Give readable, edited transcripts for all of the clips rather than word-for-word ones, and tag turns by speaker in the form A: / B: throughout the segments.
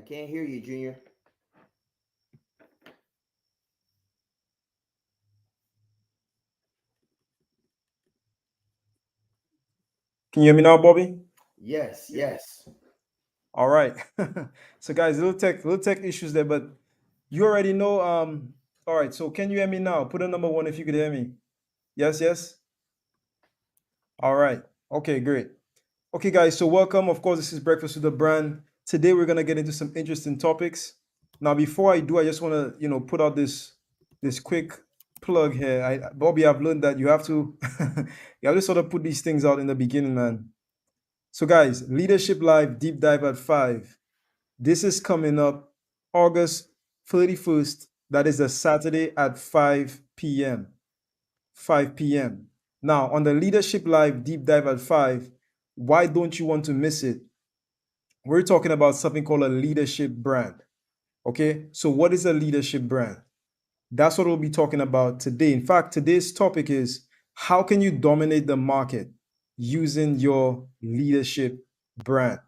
A: can't hear you, Junior.
B: Can you hear me now, Bobby?
A: Yes, yes.
B: All right. So guys, little tech issues there, but you already know. All right. So can you hear me now? Put a number one if you could hear me. Yes, yes. All right. Okay, great. Okay, guys. So welcome. Of course, this is Breakfast with the Brand. Today we're gonna get into some interesting topics. Now, before I do, I just wanna put out this quick plug here. Bobby, I've learned that you have to you have to sort of put these things out in the beginning, man. So guys, Leadership Live deep dive at 5. This is coming up August 31st. That is a Saturday at 5 p.m. 5 p.m. Now, on the Leadership Live Deep Dive at 5, why don't you want to miss it? We're talking about something called a leadership brand. Okay, so what is a leadership brand? That's what we'll be talking about today. In fact, today's topic is how can you dominate the market using your leadership brand?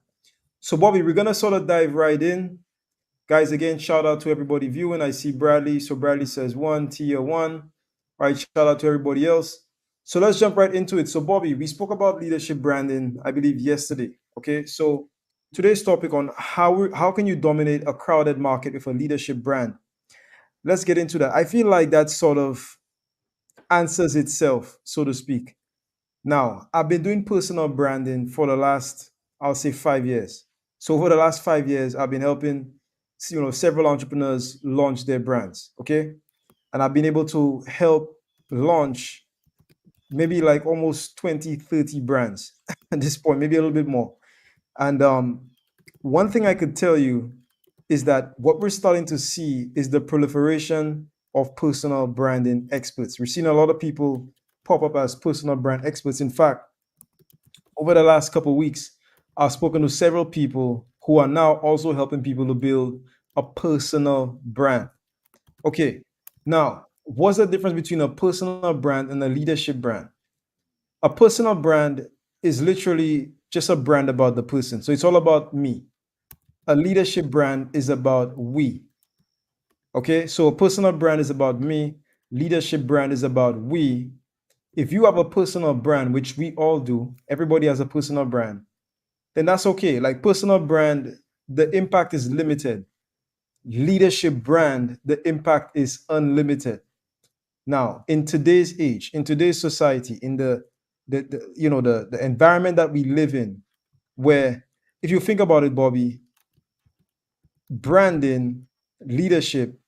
B: So, Bobby, we're going to sort of dive right in. Guys, again, shout out to everybody viewing. I see Bradley. So Bradley says one, Tia one. All right, shout out to everybody else. So let's jump right into it. So, Bobby, we spoke about leadership branding, I believe, yesterday. Okay. So today's topic on how can you dominate a crowded market with a leadership brand? Let's get into that. I feel like that sort of answers itself, so to speak. Now, I've been doing personal branding for the last, I'll say, 5 years. So over the last 5 years, I've been helping, several entrepreneurs launch their brands. Okay, and I've been able to help launch maybe like almost 20, 30 brands at this point, maybe a little bit more. And one thing I could tell you is that what we're starting to see is the proliferation of personal branding experts. We're seeing a lot of people pop up as personal brand experts. In fact, over the last couple of weeks, I've spoken to several people who are now also helping people to build a personal brand. Okay, now, what's the difference between a personal brand and a leadership brand? A personal brand is literally just a brand about the person. So it's all about me. A leadership brand is about we. Okay, so a personal brand is about me, leadership brand is about we. If you have a personal brand, which we all do, everybody has a personal brand, then that's okay. Like personal brand, the impact is limited. Leadership brand, the impact is unlimited. Now, in today's age, in today's society, in the environment that we live in, where if you think about it, Bobby, branding, leadership,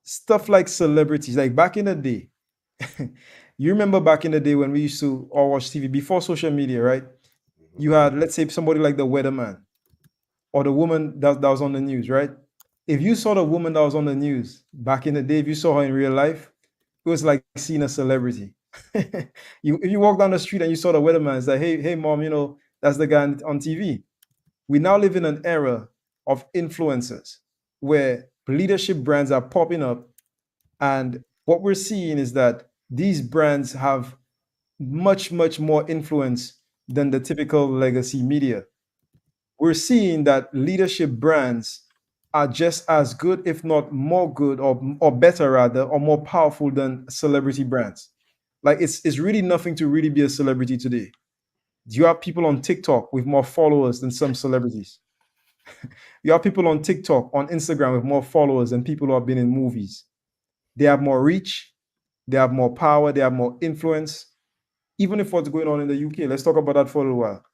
B: stuff like celebrities, like back in the day, you remember back in the day when we used to all watch TV before social media, right? You
A: Hmm.
B: had, let's say, somebody like the weatherman or the woman that was on the news, right? If you saw the woman that was on the news back in the day, if you saw her in real life, it was like seeing a celebrity. If you walk down the street and you saw the weatherman, it's like, hey, mom, that's the guy on TV. We now live in an era of influencers where leadership brands are popping up. And what we're seeing is that these brands have much, much more influence than the typical legacy media. We're seeing that leadership brands are just as good, if not more good, or better rather, or more powerful than celebrity brands. Like it's really nothing to really be a celebrity today. You have people on TikTok with more followers than some celebrities. You have people on TikTok, on Instagram with more followers than people who have been in movies. They have more reach, they have more power, they have more influence. Even if what's going on in the UK, let's talk about that for a little while.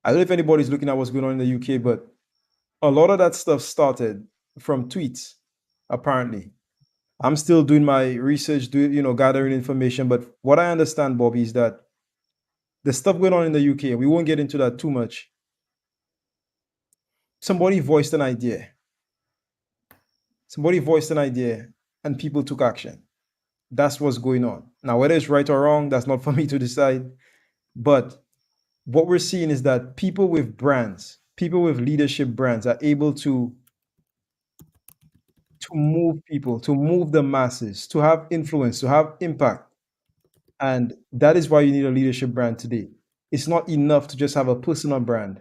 B: I don't know if anybody's looking at what's going on in the UK, but a lot of that stuff started from tweets, apparently. I'm still doing my research, gathering information. But what I understand, Bobby, is that the stuff going on in the UK, we won't get into that too much. Somebody voiced an idea. Somebody voiced an idea, and people took action. That's what's going on. Now, whether it's right or wrong, that's not for me to decide. But what we're seeing is that people with brands, people with leadership brands, are able to move people, to move the masses, to have influence, to have impact. And that is why you need a leadership brand today. It's not enough to just have a personal brand.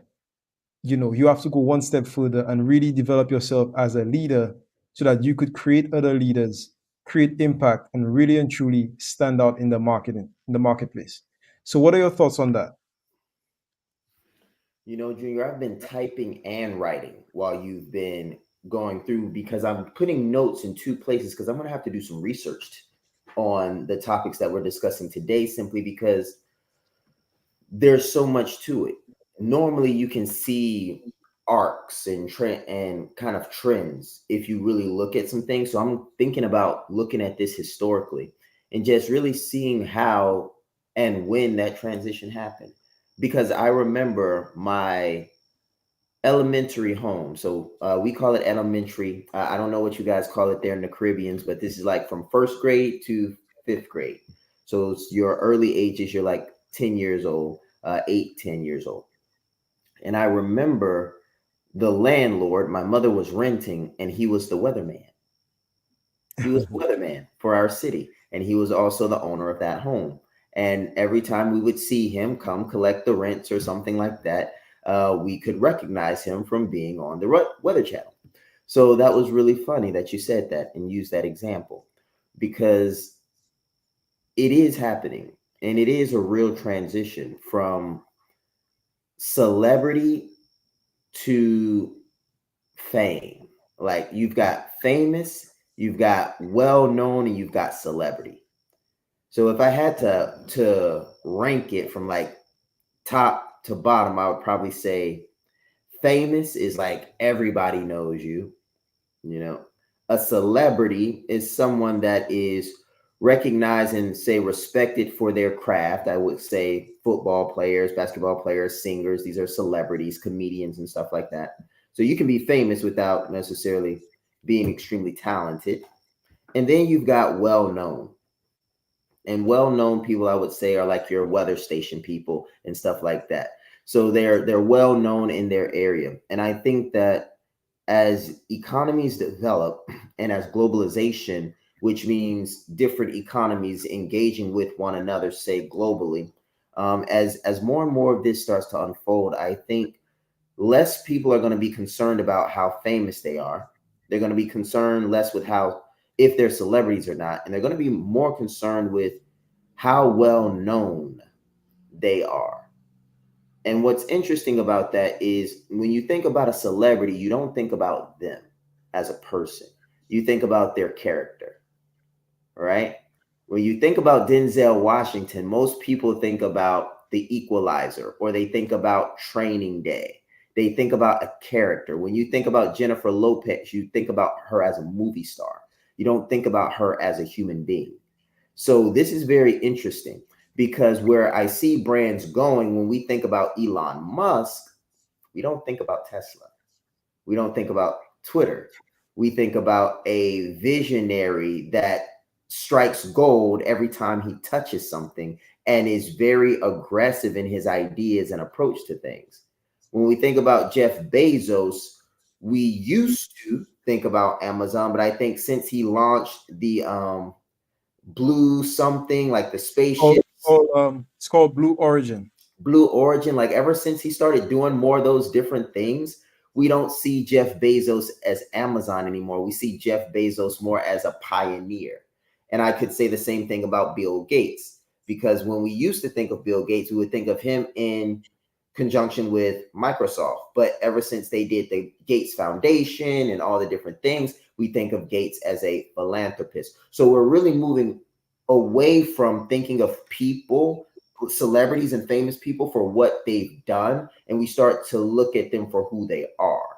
B: you have to go one step further and really develop yourself as a leader so that you could create other leaders, create impact, and really and truly stand out in the marketplace. So what are your thoughts on that?
A: Junior, I've been typing and writing while you've been going through because I'm putting notes in two places because I'm going to have to do some research on the topics that we're discussing today simply because there's so much to it. Normally, you can see arcs and trend and kind of trends if you really look at some things. So I'm thinking about looking at this historically and just really seeing how and when that transition happened. Because I remember my elementary home. So we call it elementary. I don't know what you guys call it there in the Caribbeans, but this is like from first grade to fifth grade. So it's your early ages, you're like 10 years old, 8, 10 years old. And I remember the landlord, my mother was renting, and he was the weatherman. He was weatherman for our city, and he was also the owner of that home. And every time we would see him come collect the rents or something like that, we could recognize him from being on the Weather Channel. So that was really funny that you said that and used that example because it is happening and it is a real transition from celebrity to fame. Like you've got famous, you've got well known, and you've got celebrity. So if I had to rank it from like top to bottom, I would probably say famous is like everybody knows you, you know. A celebrity is someone that is recognized and say respected for their craft. I would say football players, basketball players, singers, these are celebrities, comedians and stuff like that. So you can be famous without necessarily being extremely talented. And then you've got well known. And well known people I would say are like your weather station people and stuff like that. So they're well known in their area. And I think that as economies develop and as globalization, which means different economies engaging with one another, say globally, as more and more of this starts to unfold, I think less people are going to be concerned about how famous they are. They're going to be concerned less with how if they're celebrities or not, and they're going to be more concerned with how well known they are. And what's interesting about that is when you think about a celebrity, you don't think about them as a person. You think about their character, right? When you think about Denzel Washington, most people think about The Equalizer or they think about Training Day. They think about a character. When you think about Jennifer Lopez, you think about her as a movie star. You don't think about her as a human being. So this is very interesting because where I see brands going, when we think about Elon Musk, we don't think about Tesla. We don't think about Twitter. We think about a visionary that strikes gold every time he touches something and is very aggressive in his ideas and approach to things. When we think about Jeff Bezos, we used to think about Amazon, but I think since he launched the blue something like the spaceships,
B: It's called Blue Origin.
A: Blue Origin, like ever since he started doing more of those different things, we don't see Jeff Bezos as Amazon anymore. We see Jeff Bezos more as a pioneer. And I could say the same thing about Bill Gates, because when we used to think of Bill Gates, we would think of him in conjunction with Microsoft. But ever since they did the Gates Foundation and all the different things, we think of Gates as a philanthropist. So we're really moving away from thinking of people, celebrities and famous people for what they've done, and we start to look at them for who they are.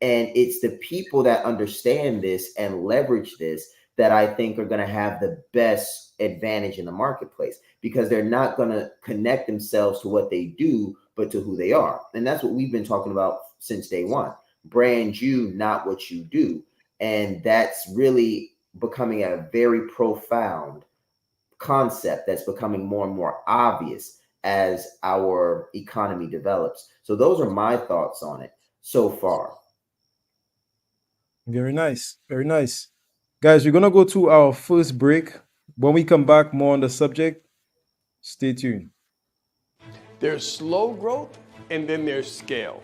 A: And it's the people that understand this and leverage this that I think are going to have the best advantage in the marketplace because they're not going to connect themselves to what they do, but to who they are. And that's what we've been talking about since day one. Brand you, not what you do. And that's really becoming a very profound concept that's becoming more and more obvious as our economy develops. So those are my thoughts on it so far.
B: Very nice. Very nice. Guys, we're going to go to our first break. When we come back, more on the subject. Stay tuned.
C: There's slow growth and then there's scale.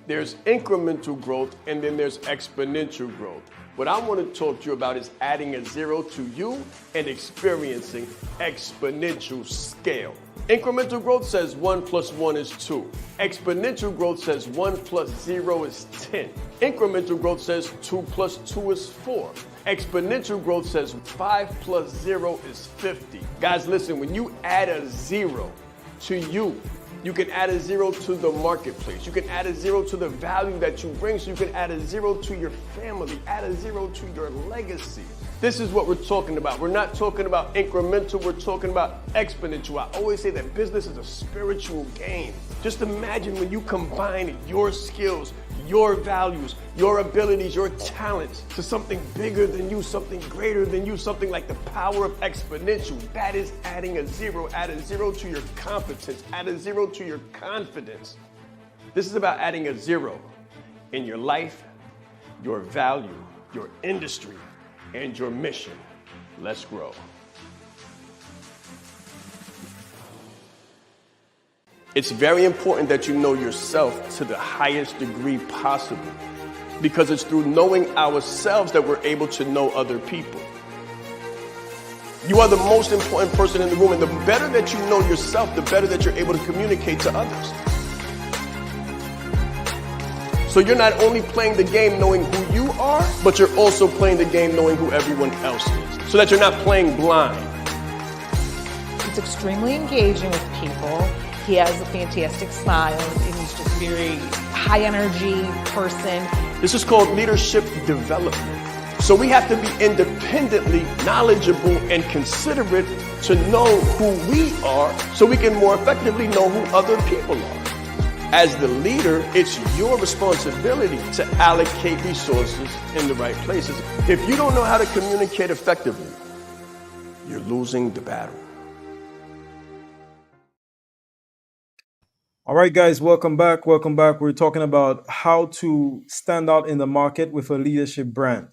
C: There's incremental growth, and then there's exponential growth. What I want to talk to you about is adding a zero to you and experiencing exponential scale. Incremental growth says 1 + 1 is 2. Exponential growth says 1 + 0 is 10. Incremental growth says 2 + 2 is 4. Exponential growth says 5 + 0 is 50. Guys, listen, when you add a zero to you, you can add a zero to the marketplace. You can add a zero to the value that you bring. So you can add a zero to your family, add a zero to your legacy. This is what we're talking about. We're not talking about incremental, we're talking about exponential. I always say that business is a spiritual game. Just imagine when you combine your skills, your values, your abilities, your talents to something bigger than you, something greater than you, something like the power of exponential. That is adding a zero. Add a zero to your competence, add a zero to your confidence. This is about adding a zero in your life, your value, your industry, and your mission. Let's grow. It's very important that you know yourself to the highest degree possible, because it's through knowing ourselves that we're able to know other people. You are the most important person in the room, and the better that you know yourself, the better that you're able to communicate to others. So you're not only playing the game knowing who you are, but you're also playing the game knowing who everyone else is, so that you're not playing blind.
D: He's extremely engaging with people. He has a fantastic smile, and he's just a very high energy person.
C: This is called leadership development. So we have to be independently knowledgeable and considerate to know who we are, so we can more effectively know who other people are. As the leader, it's your responsibility to allocate resources in the right places. If you don't know how to communicate effectively, you're losing the battle.
B: All right, guys, welcome back. Welcome back. We're talking about how to stand out in the market with a leadership brand.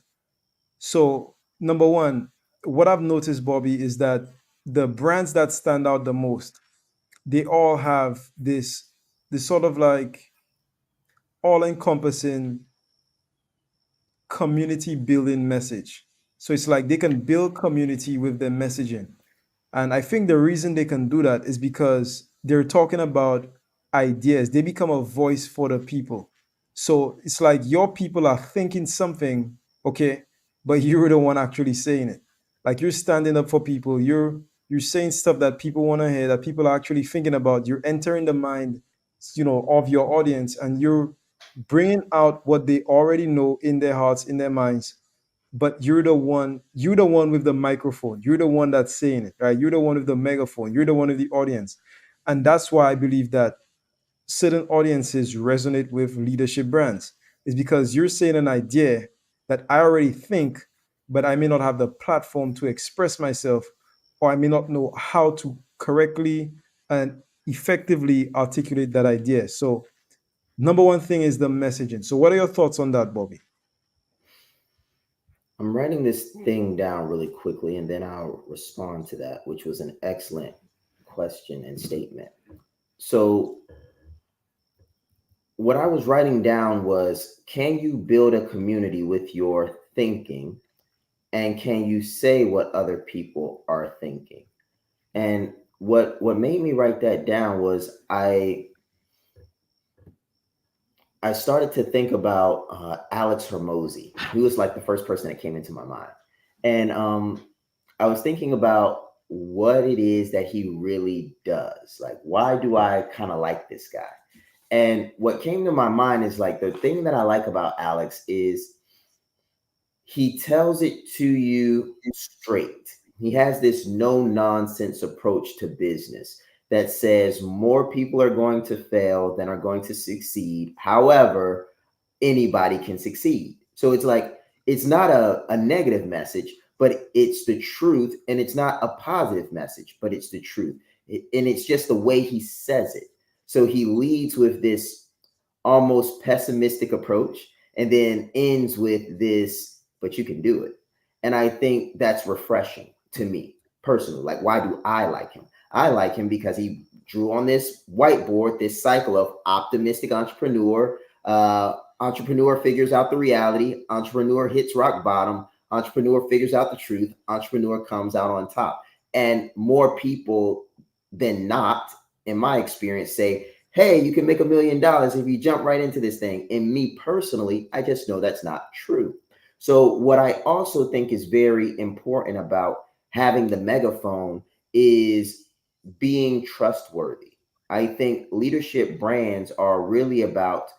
B: So, number one, what I've noticed, Bobby, is that the brands that stand out the most, they all have this sort of like all-encompassing community building message. So it's like they can build community with their messaging. And I think the reason they can do that is because they're talking about ideas. They become a voice for the people. So it's like your people are thinking something, okay, but you're the one actually saying it. Like you're standing up for people. You're saying stuff that people want to hear, that people are actually thinking about. You're entering the mind, of your audience, and you're bringing out what they already know in their hearts, in their minds. But you're the one with the microphone. You're the one that's saying it, right? You're the one with the megaphone. You're the one with the audience. And that's why I believe that certain audiences resonate with leadership brands, is because you're saying an idea that I already think, but I may not have the platform to express myself, or I may not know how to correctly and effectively articulate that idea. So, number one thing is the messaging. So, what are your thoughts on that, Bobby?
A: I'm writing this thing down really quickly and then I'll respond to that, which was an excellent question and statement. So, what I was writing down was, can you build a community with your thinking, and can you say what other people are thinking? And what made me write that down was I started to think about Alex Hormozy. He was like the first person that came into my mind. And I was thinking about what it is that he really does. Like, why do I kind of like this guy? And what came to my mind is like, the thing that I like about Alex is he tells it to you straight. He has this no nonsense approach to business that says more people are going to fail than are going to succeed. However, anybody can succeed. So it's like, it's not a negative message, but it's the truth. And it's not a positive message, but it's the truth. And it's just the way he says it. So he leads with this almost pessimistic approach and then ends with this, but you can do it. And I think that's refreshing to me personally. Like, why do I like him? I like him because he drew on this whiteboard this cycle of optimistic entrepreneur, Entrepreneur figures out the reality. Entrepreneur hits rock bottom. Entrepreneur figures out the truth. Entrepreneur comes out on top. And more people than not, in my experience, say, hey, you can make $1 million if you jump right into this thing. And me personally, I just know that's not true. So, what I also think is very important about having the megaphone is being trustworthy. I think leadership brands are really about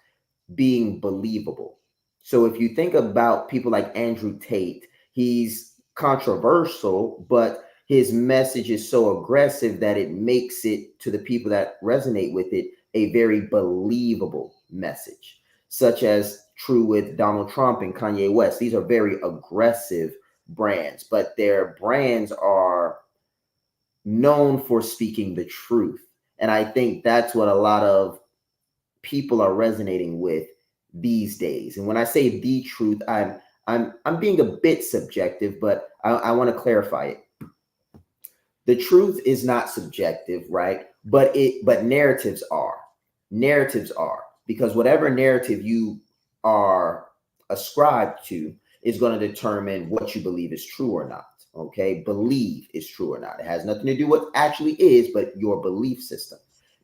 A: being believable. So if you think about people like Andrew Tate, he's controversial, but his message is so aggressive that it makes it, to the people that resonate with it, a very believable message, such as true with Donald Trump and Kanye West. These are very aggressive brands, but their brands are known for speaking the truth. And I think that's what a lot of people are resonating with these days. And when I say the truth, I'm being a bit subjective, but I want to clarify it. The truth is not subjective, right? But narratives are. Narratives are, because whatever narrative you are ascribed to is going to determine what you believe is true or not. Okay, believe is true or not. It has nothing to do with what actually is, but your belief system.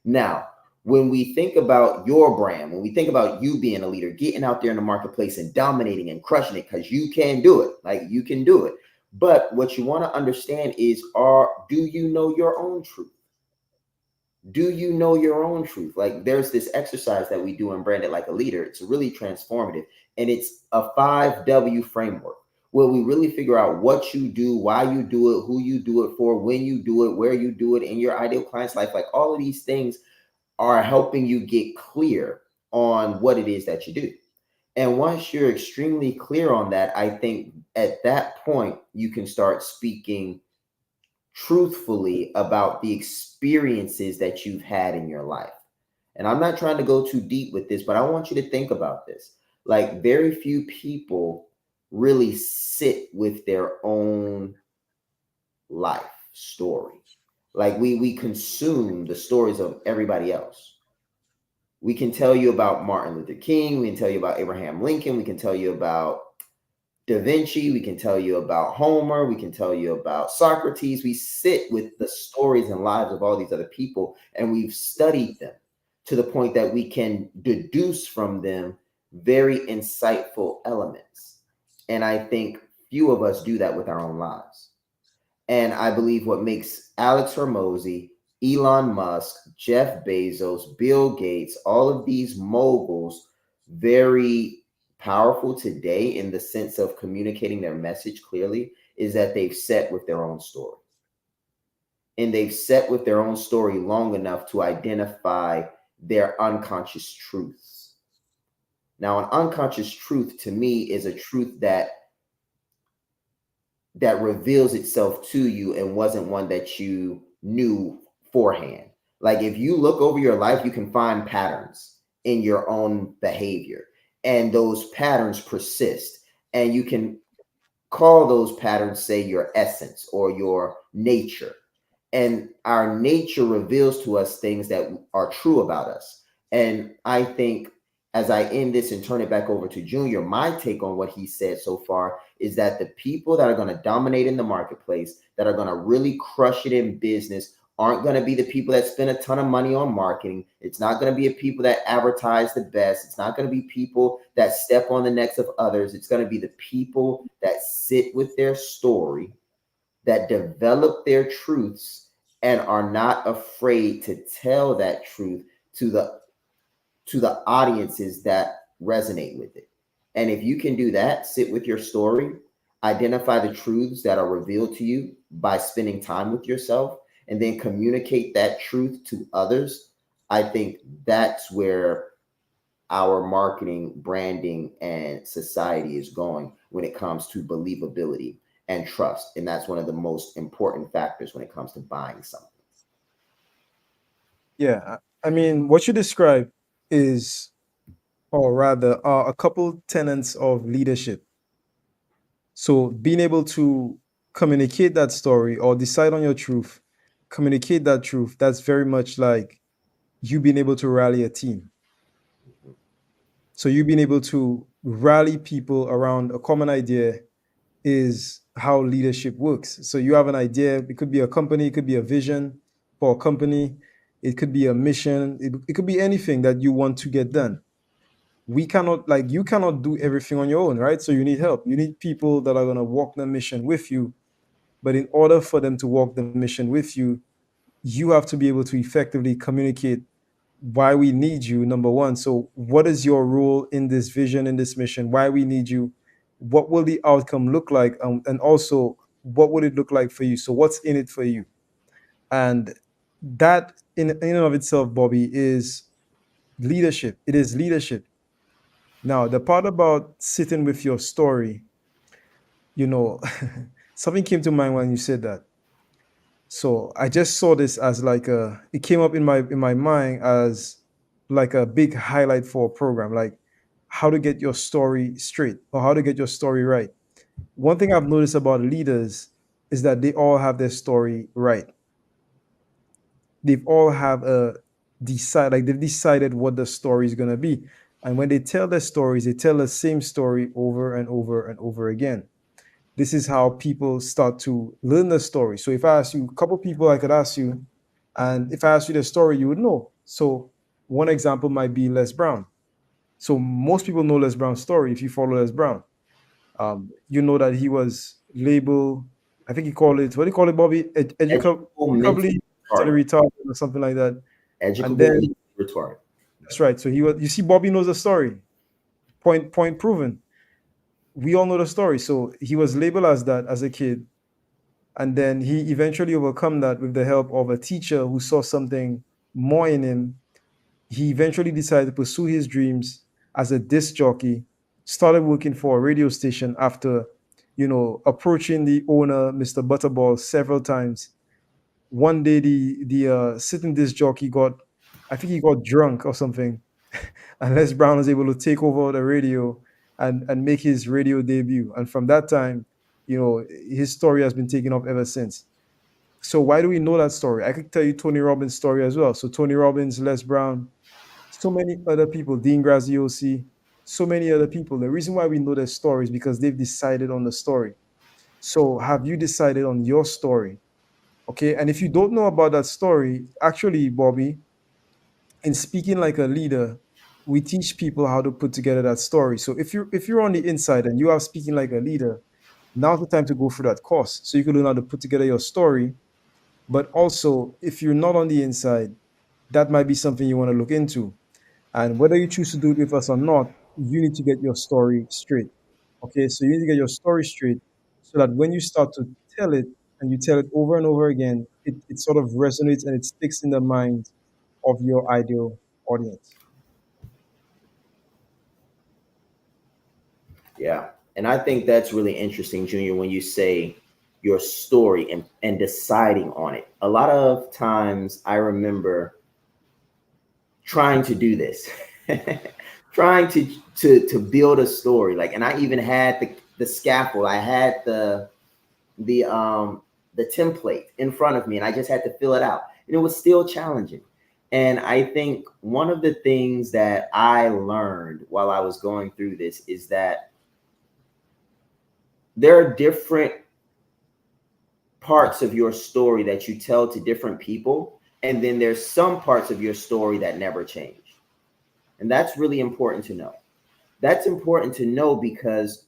A: Now, when we think about your brand, when we think about you being a leader, getting out there in the marketplace and dominating and crushing it, because you can do it, like you can do it. But what you want to understand is, do you know your own truth? Do you know your own truth? Like, there's this exercise that we do in Branded Like a Leader. It's really transformative. And it's a 5W framework where we really figure out what you do, why you do it, who you do it for, when you do it, where you do it in your ideal client's life. Like, all of these things are helping you get clear on what it is that you do. And once you're extremely clear on that, I think at that point, you can start speaking truthfully about the experiences that you've had in your life. And I'm not trying to go too deep with this, but I want you to think about this. Like, very few people really sit with their own life story. Like, we consume the stories of everybody else. We can tell you about Martin Luther King. We can tell you about Abraham Lincoln. We can tell you about Da Vinci. We can tell you about Homer. We can tell you about Socrates. We sit with the stories and lives of all these other people, and we've studied them to the point that we can deduce from them very insightful elements. And I think few of us do that with our own lives. And I believe what makes Alex Hormozy, Elon Musk, Jeff Bezos, Bill Gates, all of these moguls very powerful today in the sense of communicating their message clearly is that they've sat with their own story. And they've sat with their own story long enough to identify their unconscious truths. Now, an unconscious truth to me is a truth that reveals itself to you and wasn't one that you knew beforehand. Like, if you look over your life, you can find patterns in your own behavior, and those patterns persist. And you can call those patterns, say, your essence or your nature. And our nature reveals to us things that are true about us. And I think, as I end this and turn it back over to Junior, my take on what he said so far is that the people that are going to dominate in the marketplace, that are going to really crush it in business, aren't going to be the people that spend a ton of money on marketing. It's not going to be a people that advertise the best. It's not going to be people that step on the necks of others. It's going to be the people that sit with their story, that develop their truths, and are not afraid to tell that truth to the audiences that resonate with it. And if you can do that, sit with your story, identify the truths that are revealed to you by spending time with yourself, and then communicate that truth to others, I think that's where our marketing, branding, and society is going when it comes to believability and trust. And that's one of the most important factors when it comes to buying something.
B: Yeah, I mean, what you described is, or rather, a couple tenets of leadership. So being able to communicate that story or decide on your truth, communicate that truth, that's very much like you being able to rally a team. So you being able to rally people around a common idea is how leadership works. So you have an idea, it could be a company, it could be a vision for a company, it could be a mission, it could be anything that you want to get done. We cannot, like, you cannot do everything on your own, right? So you need help. You need people that are going to walk the mission with you. But in order for them to walk the mission with you, you have to be able to effectively communicate why we need you, number one. So what is your role in this vision, in this mission, why we need you, what will the outcome look like, and also what would it look like for you, so what's in it for you. And that in and of itself, Bobby, is leadership. It is leadership. Now the part about sitting with your story, you know, something came to mind when you said that. So I just saw this as like it came up in my mind as like a big highlight for a program, like how to get your story straight or how to get your story right. One thing I've noticed about leaders is that they all have their story right. They've all have a they've decided what the story is gonna be. And when they tell their stories, they tell the same story over and over and over again. This is how people start to learn the story. So if I ask you a couple people, I could ask you, and if I ask you the story, you would know. So one example might be Les Brown. So most people know Les Brown's story. If you follow Les Brown, you know that he was labeled. I think he called it, what do you call it, Bobby?
A: Educable
B: Educably
A: mentally retarded.
B: retarded or something like that. And
A: Educable
B: then
A: mentally retarded.
B: that's right. So he was. You see, Bobby knows the story. Point proven. We all know the story. So he was labeled as that as a kid, and then he eventually overcome that with the help of a teacher who saw something more in him. He eventually decided to pursue his dreams as a disc jockey, started working for a radio station after, approaching the owner, Mr. Butterball, several times. One day the sitting disc jockey got, I think he got drunk or something, and Les Brown was able to take over the radio and make his radio debut. And from that time, his story has been taken off ever since. So why do we know that story? I could tell you Tony Robbins' story as well. So Tony Robbins, Les Brown, so many other people, Dean Graziosi, so many other people. The reason why we know their story is because they've decided on the story. So have you decided on your story? Okay. And if you don't know about that story, actually, Bobby, in speaking like a leader, we teach people how to put together that story. So if you're on the inside and you are speaking like a leader, now's the time to go through that course so you can learn how to put together your story. But also, if you're not on the inside, that might be something you want to look into. And whether you choose to do it with us or not, you need to get your story straight. Okay, so you need to get your story straight so that when you start to tell it and you tell it over and over again, it sort of resonates and it sticks in the mind of your ideal audience.
A: Yeah. And I think that's really interesting, Junior, when you say your story and deciding on it. A lot of times I remember trying to do this, trying to build a story. Like, and I even had the scaffold, I had the template in front of me, and I just had to fill it out. And it was still challenging. And I think one of the things that I learned while I was going through this is that there are different parts of your story that you tell to different people. And then there's some parts of your story that never change. And that's really important to know. That's important to know because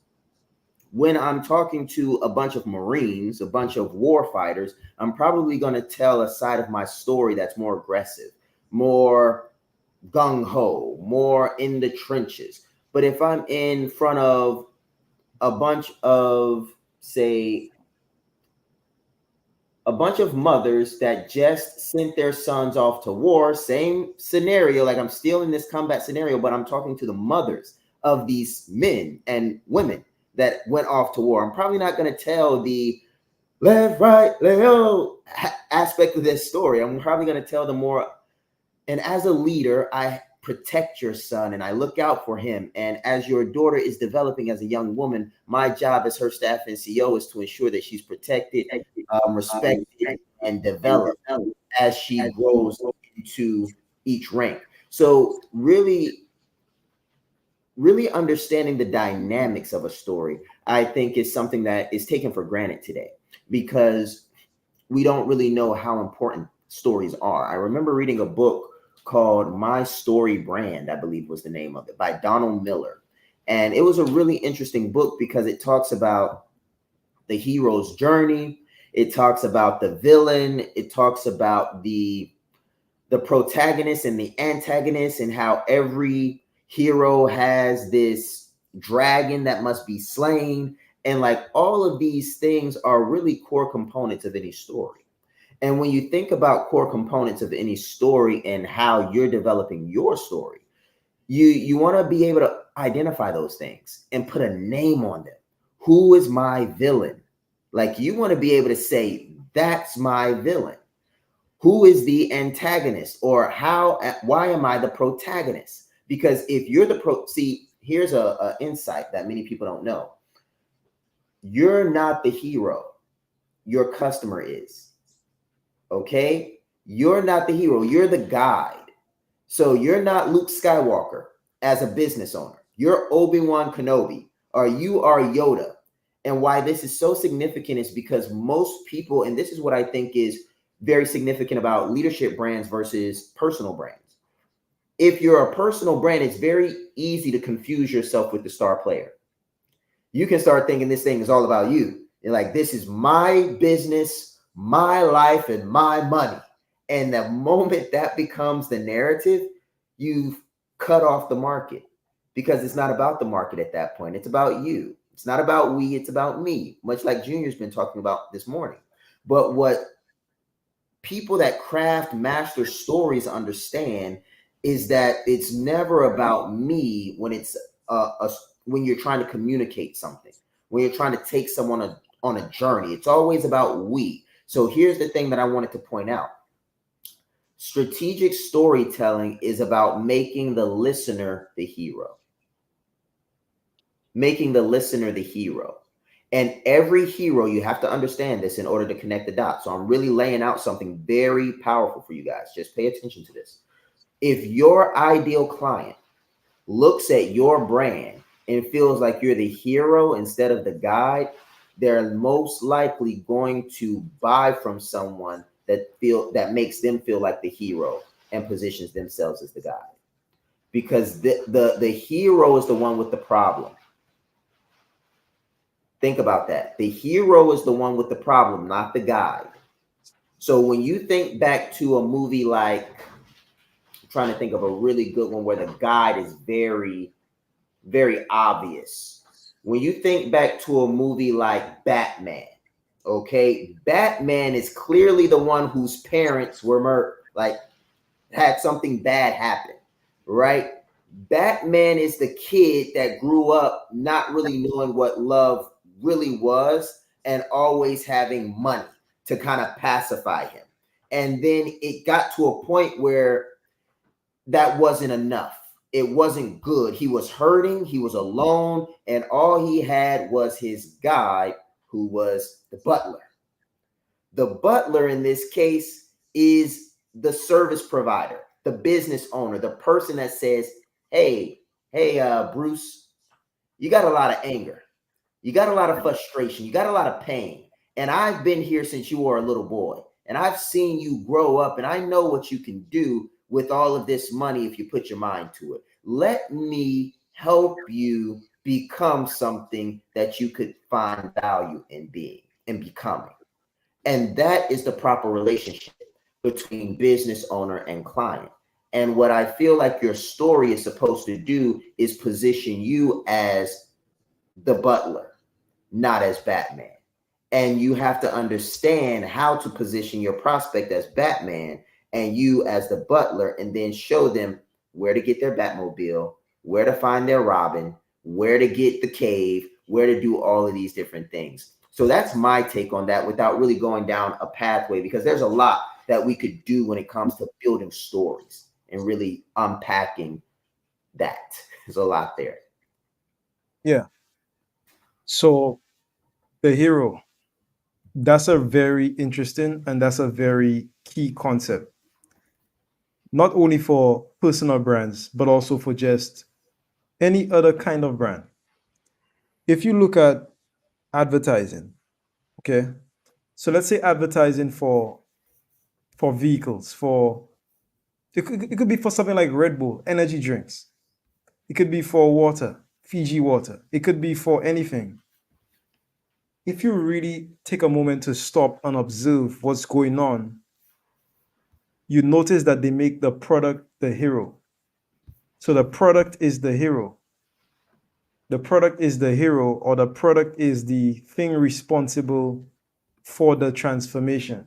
A: when I'm talking to a bunch of Marines, a bunch of war fighters, I'm probably going to tell a side of my story that's more aggressive, more gung-ho, more in the trenches. But if I'm in front of a bunch of, say, a bunch of mothers that just sent their sons off to war, same scenario, like I'm still in this combat scenario, but I'm talking to the mothers of these men and women that went off to war. I'm probably not going to tell the left, right, left aspect of this story. I'm probably going to tell the more, and as a leader, I protect your son and I look out for him. And as your daughter is developing as a young woman, my job as her staff and CEO is to ensure that she's protected, respected, and developed as she grows into each rank. So really, really understanding the dynamics of a story, I think, is something that is taken for granted today because we don't really know how important stories are. I remember reading a book called My Story Brand, I believe was the name of it, by Donald Miller. And it was a really interesting book because it talks about the hero's journey. It talks about the villain. It talks about the protagonist and the antagonist and how every hero has this dragon that must be slain. And like all of these things are really core components of any story. And when you think about core components of any story and how you're developing your story, you want to be able to identify those things and put a name on them. Who is my villain? Like you want to be able to say, that's my villain. Who is the antagonist, or why am I the protagonist? Because if you're here's a insight that many people don't know. You're not the hero. Your customer is. Okay? You're not the hero. You're the guide. So you're not Luke Skywalker as a business owner. You're Obi-Wan Kenobi, or you are Yoda. And why this is so significant is because most people, and this is what I think is very significant about leadership brands versus personal brands. If you're a personal brand, it's very easy to confuse yourself with the star player. You can start thinking this thing is all about you. You're like, this is my business, my life, and my money. And the moment that becomes the narrative, you've cut off the market because it's not about the market at that point. It's about you. It's not about we, it's about me, much like Junior's been talking about this morning. But what people that craft master stories understand is that it's never about me when it's when you're trying to communicate something, when you're trying to take someone on a journey. It's always about we. So here's the thing that I wanted to point out. Strategic storytelling is about making the listener the hero. Making the listener the hero. And every hero, you have to understand this in order to connect the dots. So I'm really laying out something very powerful for you guys. Just pay attention to this. If your ideal client looks at your brand and feels like you're the hero instead of the guide, they're most likely going to buy from someone that makes them feel like the hero and positions themselves as the guide. Because the hero is the one with the problem. Think about that. The hero is the one with the problem, not the guide. So when you think back to a movie like, I'm trying to think of a really good one where the guide is very, very obvious. When you think back to a movie like Batman, okay, Batman is clearly the one whose parents were murdered, like had something bad happen, right? Batman is the kid that grew up not really knowing what love really was and always having money to kind of pacify him. And then it got to a point where that wasn't enough. It wasn't good. He was hurting. He was alone. And all he had was his guide, who was the butler. The butler in this case is the service provider, the business owner, the person that says, hey, Bruce, you got a lot of anger. You got a lot of frustration. You got a lot of pain. And I've been here since you were a little boy. And I've seen you grow up. And I know what you can do with all of this money if you put your mind to it. Let me help you become something that you could find value in being and becoming. And that is the proper relationship between business owner and client. And what I feel like your story is supposed to do is position you as the butler, not as Batman. And you have to understand how to position your prospect as Batman and you as the butler, and then show them where to get their Batmobile, where to find their Robin, where to get the cave, where to do all of these different things. So that's my take on that without really going down a pathway, because there's a lot that we could do when it comes to building stories and really unpacking that. There's a lot there.
B: Yeah. So the hero, that's a very interesting and that's a very key concept, not only for personal brands, but also for just any other kind of brand. If you look at advertising, okay, so let's say advertising for vehicles, it could be for something like Red Bull, energy drinks. It could be for water, Fiji water. It could be for anything. If you really take a moment to stop and observe what's going on, you notice that they make the product the hero. So the product is the hero. The product is the hero, or the product is the thing responsible for the transformation.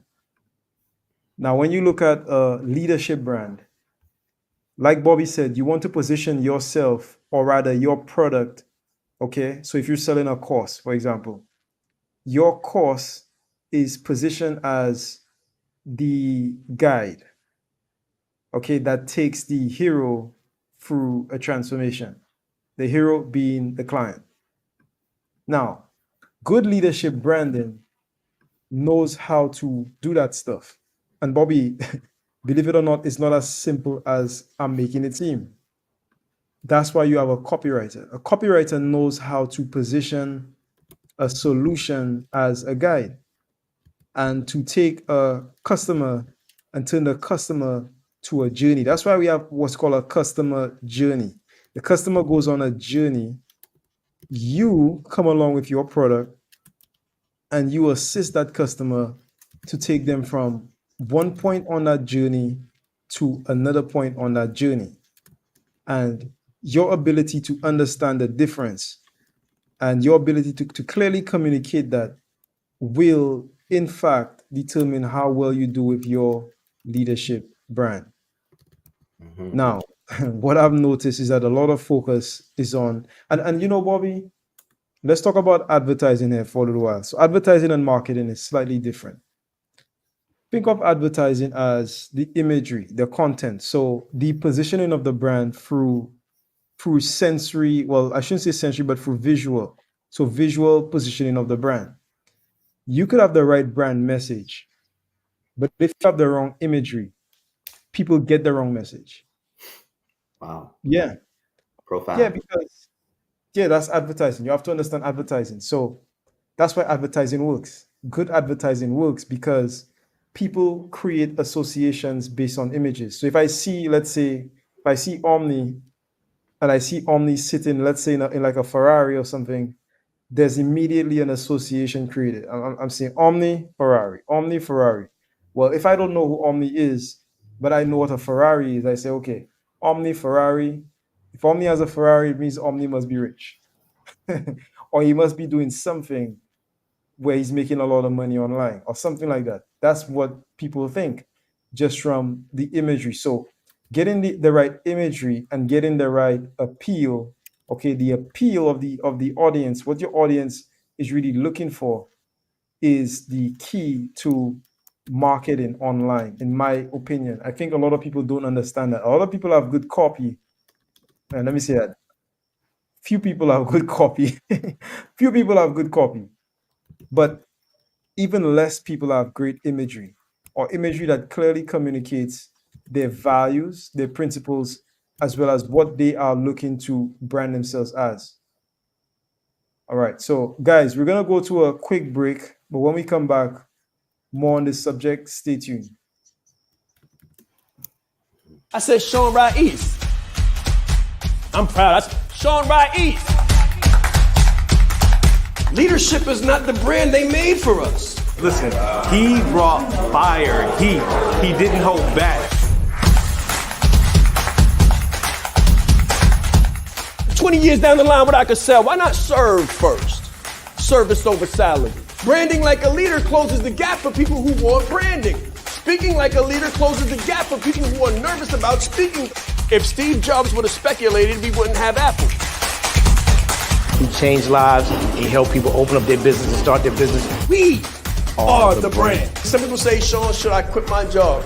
B: Now, when you look at a leadership brand, like Bobby said, you want to position yourself, or rather your product, okay? So if you're selling a course, for example, your course is positioned as the guide, okay, that takes the hero through a transformation, the hero being the client. Now, good leadership branding knows how to do that stuff. And Bobby, believe it or not, it's not as simple as I'm making it seem. That's why you have a copywriter. A copywriter knows how to position a solution as a guide, and to take a customer and turn the customer to a journey. That's why we have what's called a customer journey. The customer goes on a journey. You come along with your product and you assist that customer to take them from one point on that journey to another point on that journey. And your ability to understand the difference and your ability to clearly communicate that will, in fact, determine how well you do with your leadership brand. Mm-hmm. Now, what I've noticed is that a lot of focus is on, and you know, Bobby, let's talk about advertising here for a little while. So advertising and marketing is slightly different. Think of advertising as the imagery, the content. So the positioning of the brand through sensory, well, I shouldn't say sensory, but through visual. So visual positioning of the brand. You could have the right brand message, but if you have the wrong imagery, people get the wrong message.
A: Wow.
B: Yeah.
A: Profound.
B: Yeah, because that's advertising. You have to understand advertising. So that's why advertising works. Good advertising works because people create associations based on images. So if I see, let's say, if I see Omni and I see Omni sitting, let's say in like a Ferrari or something, there's immediately an association created. I'm saying Omni, Ferrari, Omni, Ferrari. Well, if I don't know who Omni is, but I know what a Ferrari is, I say, okay, Omni, Ferrari. If Omni has a Ferrari, it means Omni must be rich. Or he must be doing something where he's making a lot of money online or something like that. That's what people think just from the imagery. So getting the right imagery and getting the right appeal, okay, the appeal of the audience, what your audience is really looking for is the key to marketing online, in my opinion. I think a lot of people don't understand that. A lot of people have good copy. And let me say that. Few people have good copy. Few people have good copy. But even less people have great imagery, or imagery that clearly communicates their values, their principles, as well as what they are looking to brand themselves as. All right, so guys, we're going to go to a quick break, but when we come back, more on this subject, stay tuned.
C: I said Shaan Ride East. I'm proud. That's Shaan Ride East. Leadership is not the brand they made for us.
E: Listen, he brought fire, heat. He didn't hold back.
C: 20 years down the line, what I could sell, why not serve first? Service over salary. Branding like a leader closes the gap for people who want branding. Speaking like a leader closes the gap for people who are nervous about speaking. If Steve Jobs would have speculated, we wouldn't have Apple.
F: He changed lives. He helped people open up their business and start their business.
C: We are the brand. Some people say, Shaan, should I quit my job?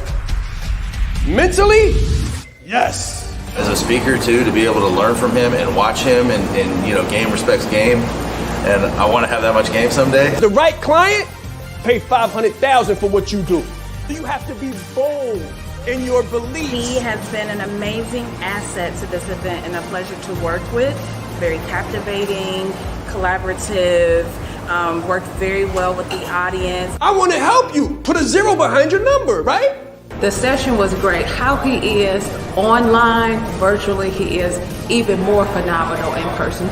C: Mentally, yes.
G: As a speaker too, to be able to learn from him and watch him and you know, game respects game. And I want to have that much game someday.
C: The right client, pay $500,000 for what you do. You have to be bold in your
H: He
C: beliefs.
H: has been an amazing asset to this event and a pleasure to work with. Very captivating, collaborative, worked very well with the audience.
C: I want to help you. Put a 0 behind your number, right?
I: The session was great. How he is online, virtually, he is even more phenomenal in person.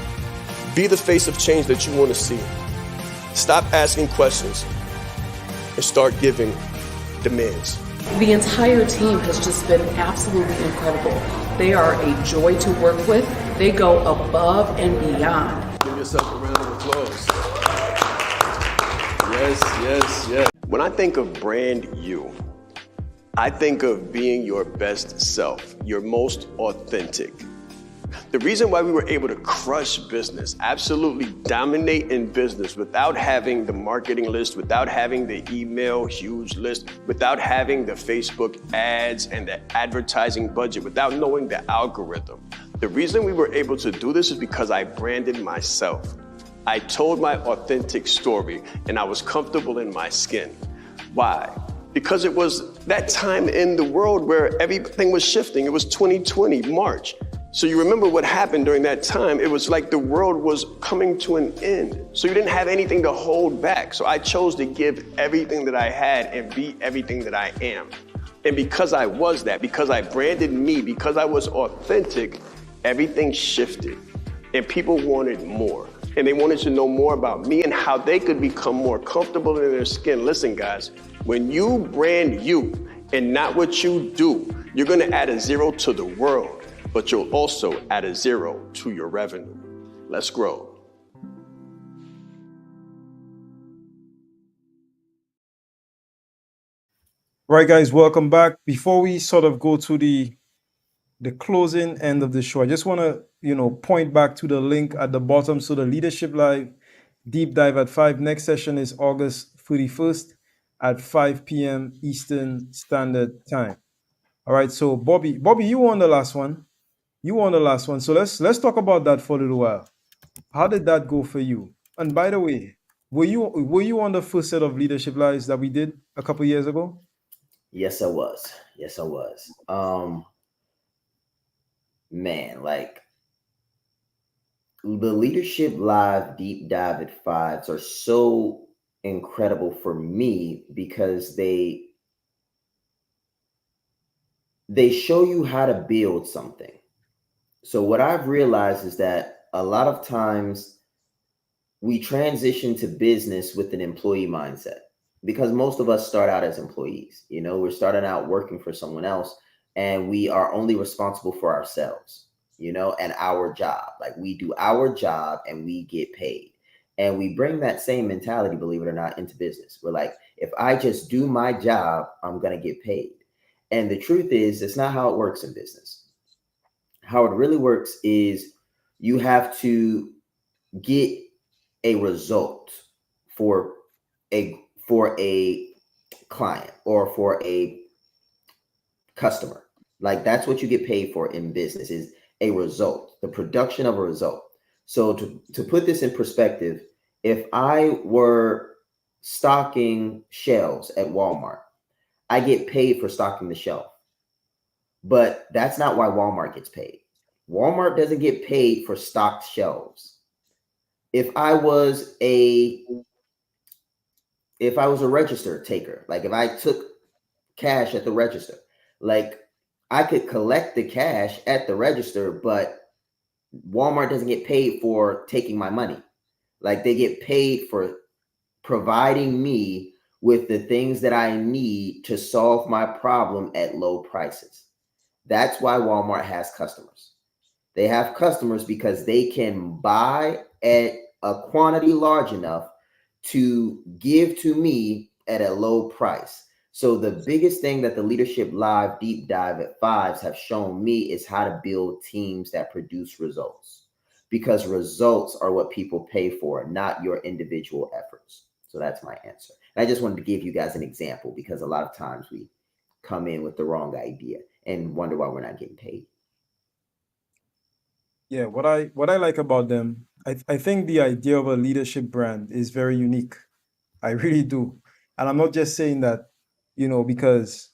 C: Be the face of change that you want to see. Stop asking questions and start giving demands.
I: The entire team has just been absolutely incredible. They are a joy to work with. They go above and beyond.
C: Give yourself a round of applause. Yes, yes, yes. When I think of brand you, I think of being your best self, your most authentic. The reason why we were able to crush business, absolutely dominate in business without having the marketing list, without having the email huge list, without having the Facebook ads and the advertising budget, without knowing the algorithm. The reason we were able to do this is because I branded myself. I told my authentic story and I was comfortable in my skin. Why? Because it was that time in the world where everything was shifting. It was 2020, March. So you remember what happened during that time. It was like the world was coming to an end. So you didn't have anything to hold back. So I chose to give everything that I had and be everything that I am. And because I was that, because I branded me, because I was authentic, everything shifted. And people wanted more. And they wanted to know more about me and how they could become more comfortable in their skin. Listen, guys, when you brand you and not what you do, you're gonna add a 0 to the world, but you'll also add a 0 to your revenue. Let's grow.
B: Right, guys, welcome back. Before we sort of go to the closing end of the show, I just want to, point back to the link at the bottom. So the Leadership Live Deep Dive at 5. Next session is August 31st at 5 p.m. Eastern Standard Time. All right, so Bobby, you won the last one. So let's talk about that for a little while. How did that go for you? And by the way, were you on the first set of Leadership Lives that we did a couple years ago?
A: Yes, I was. Man, like the Leadership Live Deep Dive at 5s are so incredible for me because they show you how to build something. So what I've realized is that a lot of times we transition to business with an employee mindset because most of us start out as employees. We're starting out working for someone else and we are only responsible for ourselves, and our job. Like we do our job and we get paid. And we bring that same mentality, believe it or not, into business. We're like, if I just do my job, I'm going to get paid. And the truth is, it's not how it works in business. How it really works is you have to get a result for a client or for a customer. Like that's what you get paid for in business, is a result, the production of a result. So to put this in perspective, if I were stocking shelves at Walmart, I get paid for stocking the shelf. But that's not why Walmart gets paid. Walmart doesn't get paid for stocked shelves. If I was a register taker, like if I took cash at the register, like I could collect the cash at the register, but Walmart doesn't get paid for taking my money. Like they get paid for providing me with the things that I need to solve my problem at low prices. That's why Walmart has customers. They have customers because they can buy at a quantity large enough to give to me at a low price. So the biggest thing that the Leadership Live Deep Dive at 5s have shown me is how to build teams that produce results, because results are what people pay for, not your individual efforts. So that's my answer. And I just wanted to give you guys an example because a lot of times we come in with the wrong idea and wonder why we're not getting paid.
B: Yeah, what I like about them, I think the idea of a leadership brand is very unique. I really do. And I'm not just saying that, because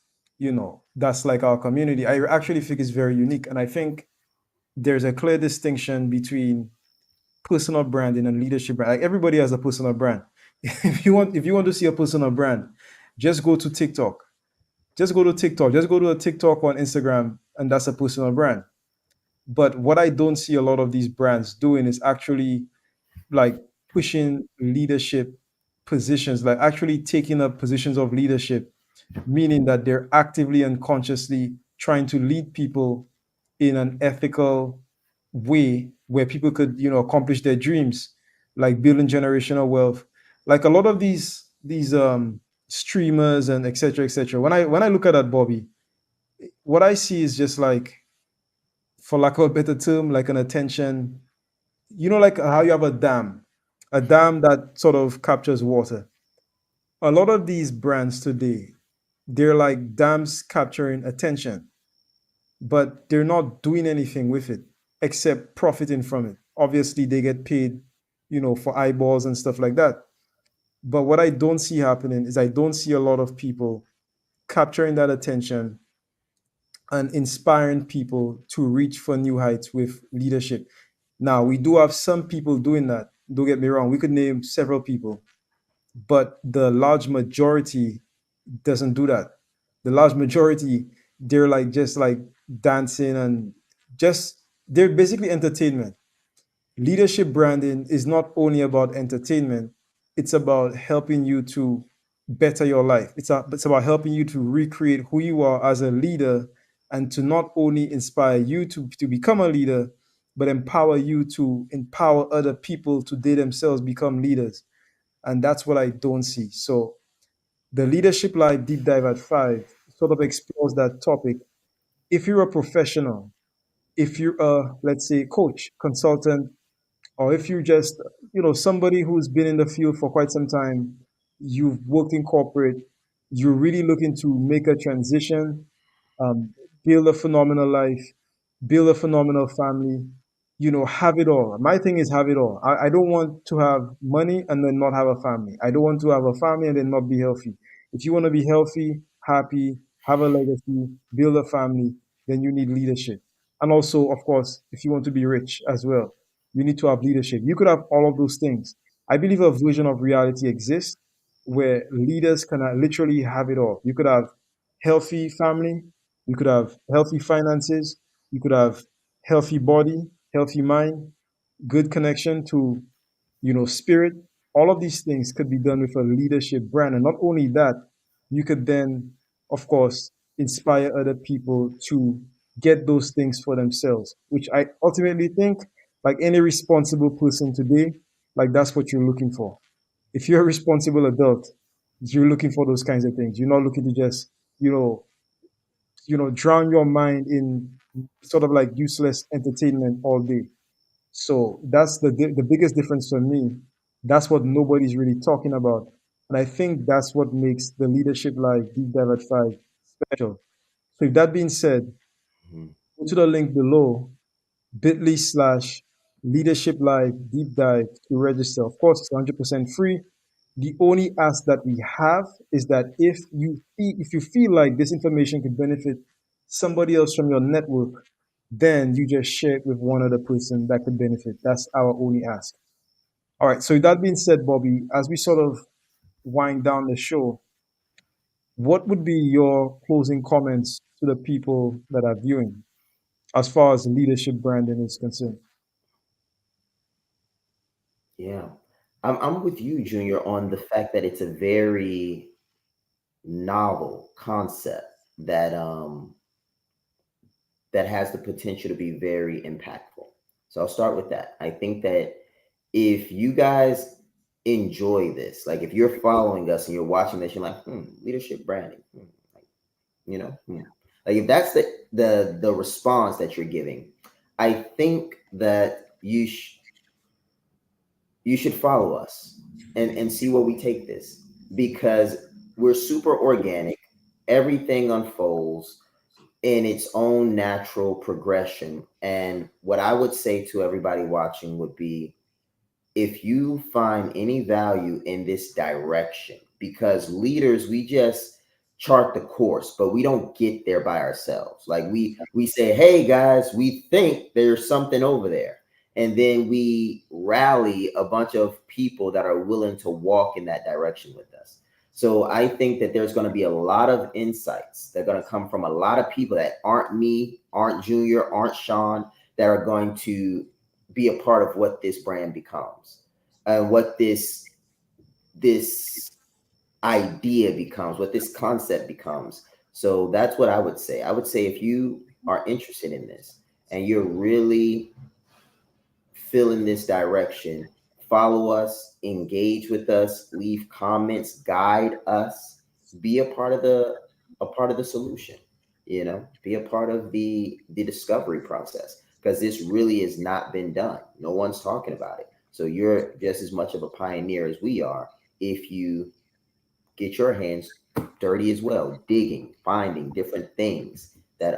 B: that's like our community. I actually think it's very unique. And I think there's a clear distinction between personal branding and leadership brand. Like everybody has a personal brand. If you want to see a personal brand, just go to TikTok. Just go to TikTok. Just go to a TikTok on Instagram, and that's a personal brand. But what I don't see a lot of these brands doing is actually like pushing leadership positions, like actually taking up positions of leadership, meaning that they're actively and consciously trying to lead people in an ethical way where people could, accomplish their dreams, like building generational wealth. Like a lot of these streamers and etc. etc. When I look at that, Bobby, what I see is just like, for lack of a better term, like an attention. Like how you have a dam that sort of captures water. A lot of these brands today, they're like dams capturing attention, but they're not doing anything with it except profiting from it. Obviously, they get paid, for eyeballs and stuff like that. But what I don't see happening is I don't see a lot of people capturing that attention and inspiring people to reach for new heights with leadership. Now, we do have some people doing that. Don't get me wrong. We could name several people, but the large majority doesn't do that. The large majority, they're like just like dancing and just they're basically entertainment. Leadership branding is not only about entertainment, it's about helping you to better your life. It's about helping you to recreate who you are as a leader and to not only inspire you to become a leader, but empower you to empower other people to they themselves become leaders. And that's what I don't see. So the Leadership Live Deep Dive at 5 sort of explores that topic. If you're a professional, if you're a, let's say, coach, consultant, or if you're just, somebody who's been in the field for quite some time, you've worked in corporate, you're really looking to make a transition, um, build a phenomenal life, build a phenomenal family, have it all. My thing is have it all. I don't want to have money and then not have a family. I don't want to have a family and then not be healthy. If you want to be healthy, happy, have a legacy, build a family, then you need leadership. And also, of course, if you want to be rich as well, you need to have leadership. You could have all of those things. I believe a version of reality exists where leaders can literally have it all. You could have healthy family, you could have healthy finances, you could have healthy body, healthy mind, good connection to, spirit. All of these things could be done with a leadership brand. And not only that, you could then, of course, inspire other people to get those things for themselves, which I ultimately think, like any responsible person today, like that's what you're looking for. If you're a responsible adult, you're looking for those kinds of things. You're not looking to just, you know, drown your mind in sort of like useless entertainment all day. So that's the biggest difference for me. That's what nobody's really talking about, and I think that's what makes the Leadership Live Deep Dive at 5 special. So, with that being said,
A: Mhm.
B: go to the link below, bit.ly/leadership live deep dive to register. Of course, it's 100% free. The only ask that we have is that if you feel like this information could benefit somebody else from your network, then you just share it with one other person that could benefit. That's our only ask. All right. So with that being said, Bobby, as we sort of wind down the show, what would be your closing comments to the people that are viewing as far as leadership branding is concerned?
A: Yeah. I'm with you, Junior, on the fact that it's a very novel concept that has the potential to be very impactful. So I'll start with that. I think that if you guys enjoy this, like if you're following us and you're watching this, you're like, leadership branding, like, like if that's the response that you're giving, I think that you should follow us and see where we take this, because we're super organic. Everything unfolds in its own natural progression. And what I would say to everybody watching would be, if you find any value in this direction, because leaders, chart the course, but we don't get there by ourselves. Like we say, hey guys, we think there's something over there. And then we rally a bunch of people that are willing to walk in that direction with us. So I think that there's going to be a lot of insights that are going to come from a lot of people that aren't me, aren't Junior, aren't Shaan, that are going to be a part of what this brand becomes and what this idea becomes, what this concept becomes. So that's what I would say. I would say if you are interested in this and you're really feeling this direction, follow us, engage with us, leave comments, guide us, be a part of the solution, be a part of the discovery process, because this really has not been done. No one's talking about it. So you're just as much of a pioneer as we are if you get your hands dirty as well, digging, finding different things that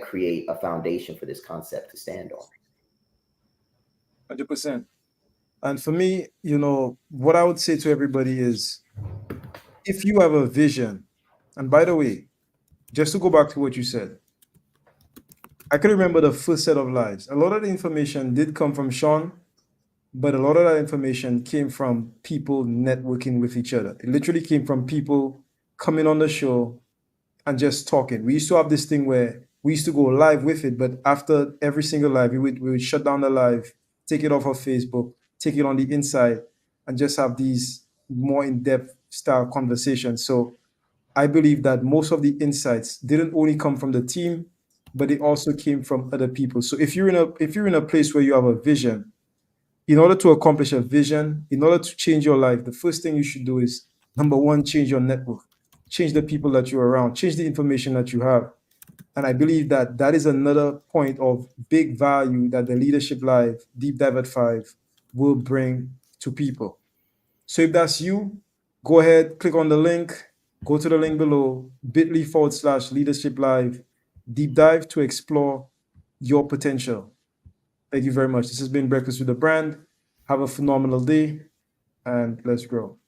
A: create a foundation for this concept to stand on.
B: 100%. And for me, what I would say to everybody is, if you have a vision, and by the way, just to go back to what you said, I can remember the first set of lives. A lot of the information did come from Shaan, but a lot of that information came from people networking with each other. It literally came from people coming on the show and just talking. We used to have this thing where we used to go live with it, but after every single live, we would shut down the live, take it off of Facebook, take it on the inside, and just have these more in-depth style conversations. So I believe that most of the insights didn't only come from the team, but they also came from other people. So if you're in a place where you have a vision, in order to accomplish a vision, in order to change your life, the first thing you should do is, number one, change your network, change the people that you're around, change the information that you have. And I believe that that is another point of big value that the Leadership Live Deep Dive at 5 will bring to people. So if that's you, go ahead, click on the link, go to the link below, bit.ly/Leadership Live Deep Dive to explore your potential. Thank you very much. This has been Breakfast with the Brand. Have a phenomenal day, and let's grow.